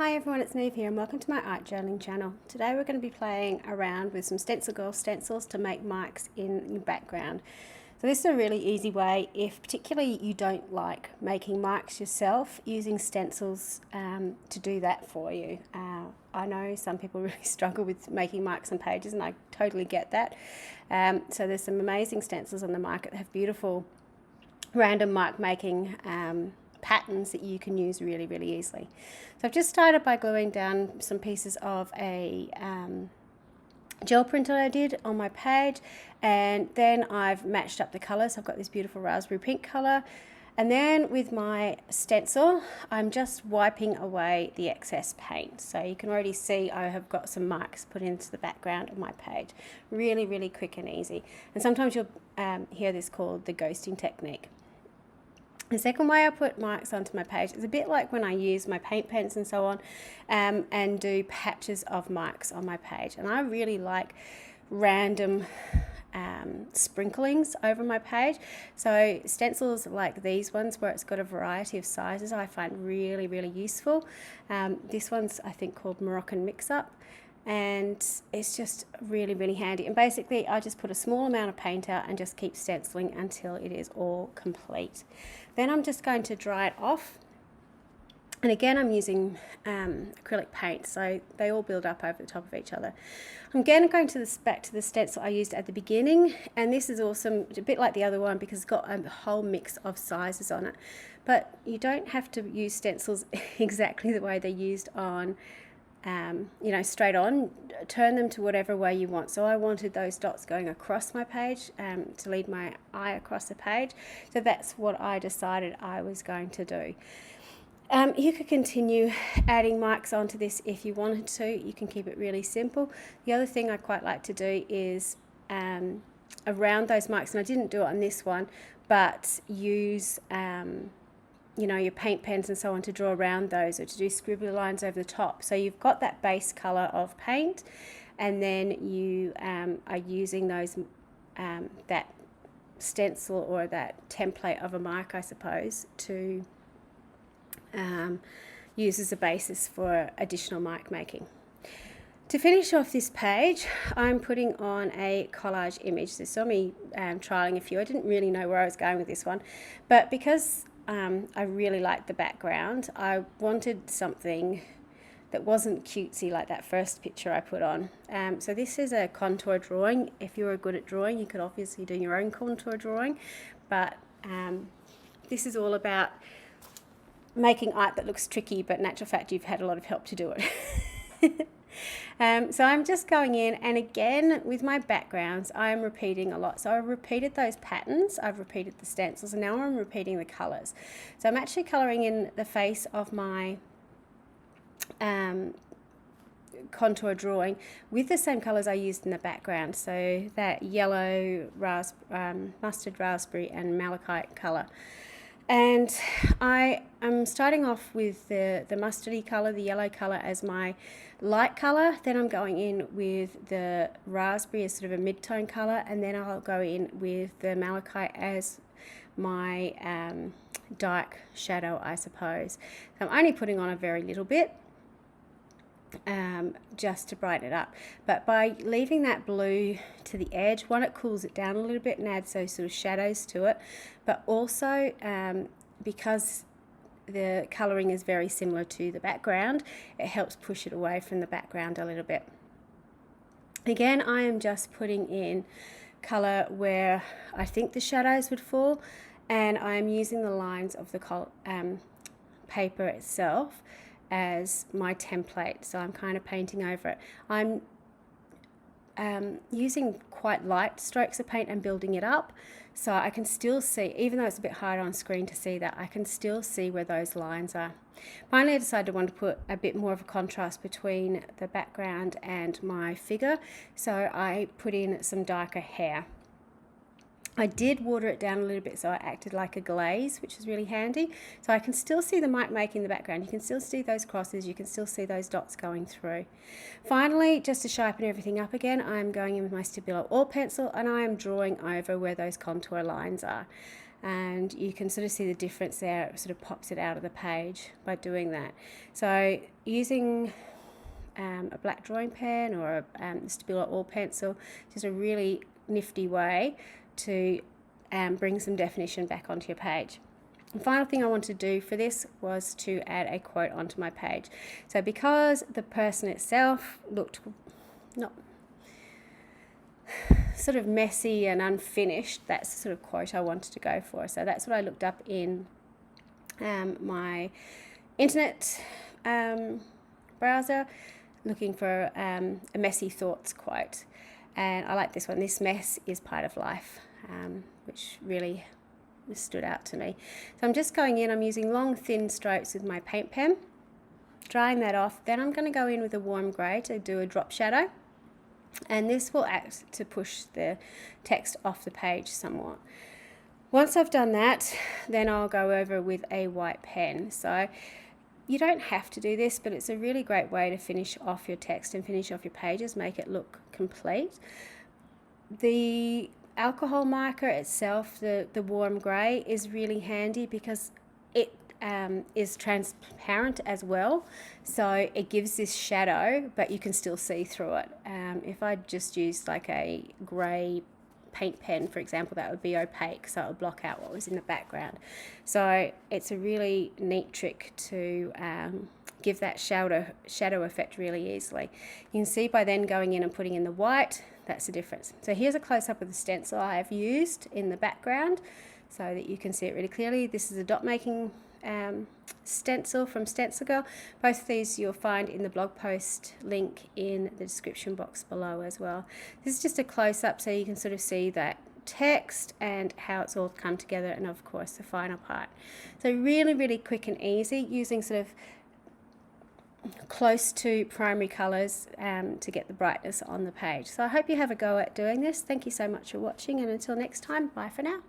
Hi everyone, it's Niamh here and welcome to my art journaling channel. Today we're going to be playing around with some Stencil Girl stencils to make marks in your background. So this is a really easy way, if particularly you don't like making marks yourself, using stencils to do that for you. I know some people really struggle with making marks on pages and I totally get that. So there's some amazing stencils on the market that have beautiful random mark making patterns that you can use really easily. So I've just started by gluing down some pieces of a gel printer I did on my page, and then I've matched up the colours. I've got this beautiful raspberry pink colour, and then with my stencil I'm just wiping away the excess paint. So you can already see I have got some marks put into the background of my page. Really quick and easy, and sometimes you'll hear this called the ghosting technique. The second way I put marks onto my page is a bit like when I use my paint pens and so on, and do patches of marks on my page. And I really like random sprinklings over my page. So stencils like these ones where it's got a variety of sizes I find really useful. This one's I think called Moroccan Mix-Up, and it's just really handy. And basically I just put a small amount of paint out and just keep stenciling until it is all complete. Then I'm just going to dry it off, and again I'm using acrylic paint, so they all build up over the top of each other. I'm again going to back to the stencil I used at the beginning, and this is awesome, a bit like the other one because it's got a whole mix of sizes on it. But you don't have to use stencils exactly the way they're used on straight on. Turn them to whatever way you want. So I wanted those dots going across my page to lead my eye across the page. So that's what I decided I was going to do. You could continue adding marks onto this if you wanted to. You can keep it really simple. The other thing I quite like to do is around those marks, and I didn't do it on this one, but use your paint pens and so on to draw around those, or to do scribbly lines over the top. So you've got that base color of paint, and then you are using those that stencil or that template of a mark, I suppose, to use as a basis for additional mark making. To finish off this page, I'm putting on a collage image. So saw me trialing a few. I didn't really know where I was going with this one, but because I really liked the background, I wanted something that wasn't cutesy like that first picture I put on. So this is a contour drawing. If you're good at drawing, you could obviously do your own contour drawing, but this is all about making art that looks tricky, but in actual fact you've had a lot of help to do it. So I'm just going in, and again with my backgrounds I'm repeating a lot. So I repeated those patterns, I've repeated the stencils, and now I'm repeating the colours. So I'm actually colouring in the face of my contour drawing with the same colours I used in the background. So that yellow, mustard raspberry and malachite colour. And I am starting off with the mustardy colour, the yellow colour, as my light colour. Then I'm going in with the raspberry as sort of a mid-tone colour, and then I'll go in with the malachite as my dark shadow, I suppose. So I'm only putting on a very little bit, just to brighten it up. But by leaving that blue to the edge, one, it cools it down a little bit and adds those sort of shadows to it, but also because the colouring is very similar to the background, it helps push it away from the background a little bit. Again, I am just putting in colour where I think the shadows would fall, and I am using the lines of the paper itself as my template. So I'm kind of painting over it. I'm using quite light strokes of paint and building it up, so I can still see, even though it's a bit hard on screen to see that, I can still see where those lines are. Finally I decided I wanted to put a bit more of a contrast between the background and my figure, so I put in some darker hair. I did water it down a little bit, so I acted like a glaze, which is really handy. So I can still see the mark making in the background. You can still see those crosses, you can still see those dots going through. Finally, just to sharpen everything up again, I'm going in with my Stabilo Oil pencil, and I am drawing over where those contour lines are. and you can sort of see the difference there. It sort of pops it out of the page by doing that. So using a black drawing pen or a Stabilo All pencil, just a really nifty way to bring some definition back onto your page. The final thing I wanted to do for this was to add a quote onto my page. So because the person itself looked not sort of messy and unfinished, that's the sort of quote I wanted to go for. So that's what I looked up in my internet browser, looking for a messy thoughts quote. And I like this one. This mess is part of life, which really stood out to me. So I'm just going in, I'm using long thin strokes with my paint pen, drying that off. Then I'm going to go in with a warm grey to do a drop shadow, and this will act to push the text off the page somewhat. Once I've done that, then I'll go over with a white pen. So you don't have to do this, but it's a really great way to finish off your text and finish off your pages, make it look complete. The alcohol marker itself, the warm grey, is really handy because it is transparent as well, so it gives this shadow, but you can still see through it. If I just used like a grey paint pen, for example, that would be opaque, so it would block out what was in the background. So it's a really neat trick to give that shadow effect really easily. You can see by then going in and putting in the white, that's the difference. So here's a close-up of the stencil I have used in the background so that you can see it really clearly. This is a dot making stencil from Stencil Girl. Both of these you'll find in the blog post link in the description box below as well. This is just a close-up so you can sort of see that text and how it's all come together, and of course the final part. So really, really quick and easy, using sort of close to primary colours to get the brightness on the page. So I hope you have a go at doing this. Thank you so much for watching, and until next time, bye for now.